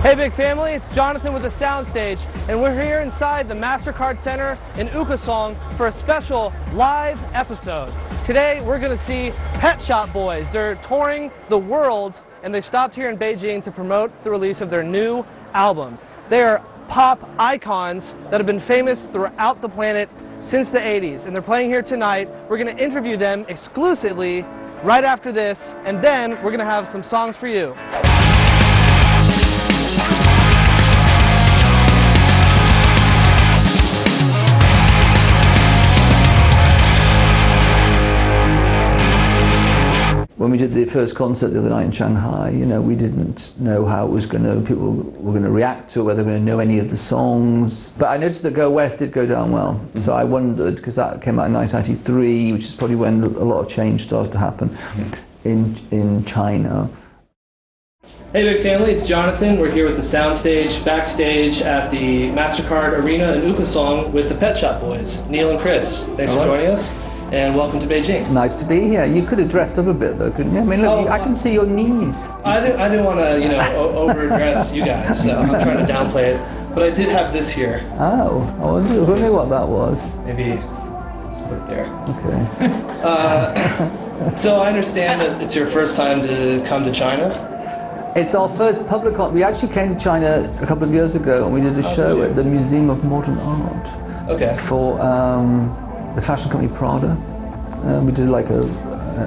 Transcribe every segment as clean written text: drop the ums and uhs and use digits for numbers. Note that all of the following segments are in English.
Hey big family, it's Jonathan with the Soundstage, and we're here inside the MasterCard Center in Ukasong for a special live episode. Today we're going to see Pet Shop Boys. They're touring the world and they've stopped here in Beijing to promote the release of their new album. They are pop icons that have been famous throughout the planet since the 80s, and they're playing here tonight. We're going to interview them exclusively right after this, and then we're going to have some songs for you. When we did the first concert the other night in Shanghai, you know, we didn't know how it was going to, people were going to react to it, whether they were going to know any of the songs. But I noticed that Go West did go down well. Mm-hmm. So I wondered, because that came out in 1993, which is probably when a lot of change started to happen in China. Hey big family, it's Jonathan. We're here with the Soundstage, backstage at the MasterCard Arena in Ukasong with the Pet Shop Boys, Neil and Chris. Thanks for joining us. And welcome to Beijing. Nice to be here. You could have dressed up a bit though, couldn't you? I mean, look, I can see your knees. I didn't want to, you know, overdress you guys, so I'm trying to downplay it. But I did have this here. Oh, I wonder what that was. Maybe just put it there. Okay. So I understand that it's your first time to come to China? It's our first public concert. We actually came to China a couple of years ago and we did a show at the Museum of Modern Art. Okay. For the fashion company Prada. We did like a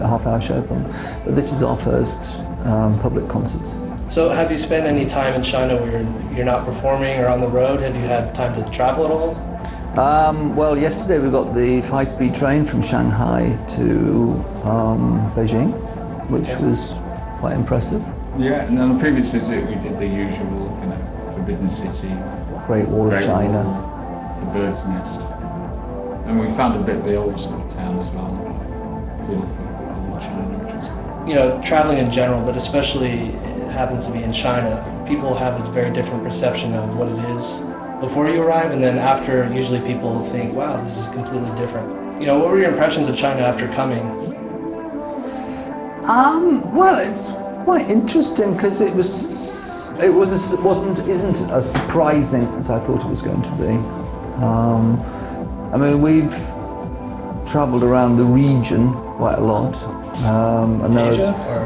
half-hour show for them. But this is our first public concert. So have you spent any time in China where you're not performing or on the road? Have you had time to travel at all? Well, yesterday we got the high-speed train from Shanghai to Beijing, which was quite impressive. Yeah, and on the previous visit we did the usual, you know, Forbidden City, Great Wall of China, Wall, the Bird's Nest. And we found a bit of the old sort of town as well, feel for old China, which is cool. You know, traveling in general, but especially it happens to be in China, people have a very different perception of what it is before you arrive, and then after, usually people think, wow, this is completely different. You know, what were your impressions of China after coming? Well, it's quite interesting because isn't as surprising as I thought it was going to be. I mean, we've travelled around the region quite a lot.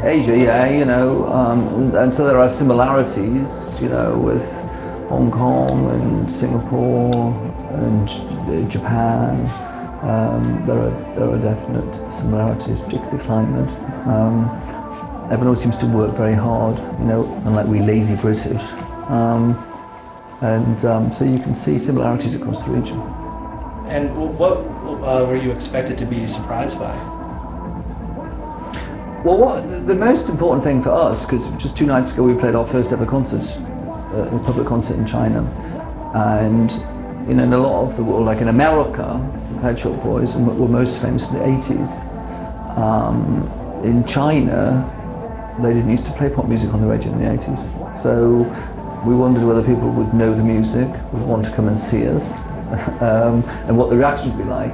Asia, yeah, you know, and so there are similarities, you know, with Hong Kong and Singapore and Japan. There are definite similarities, particularly climate. Everyone seems to work very hard, you know, unlike we lazy British. So you can see similarities across the region. And what were you expected to be surprised by? Well, the most important thing for us, because just 2 nights ago we played our first ever concert, a public concert in China, and in a lot of the world, like in America, the Pet Shop Boys were most famous in the 80s. In China, they didn't used to play pop music on the radio in the 80s, so we wondered whether people would know the music, would want to come and see us, and what the reaction would be like.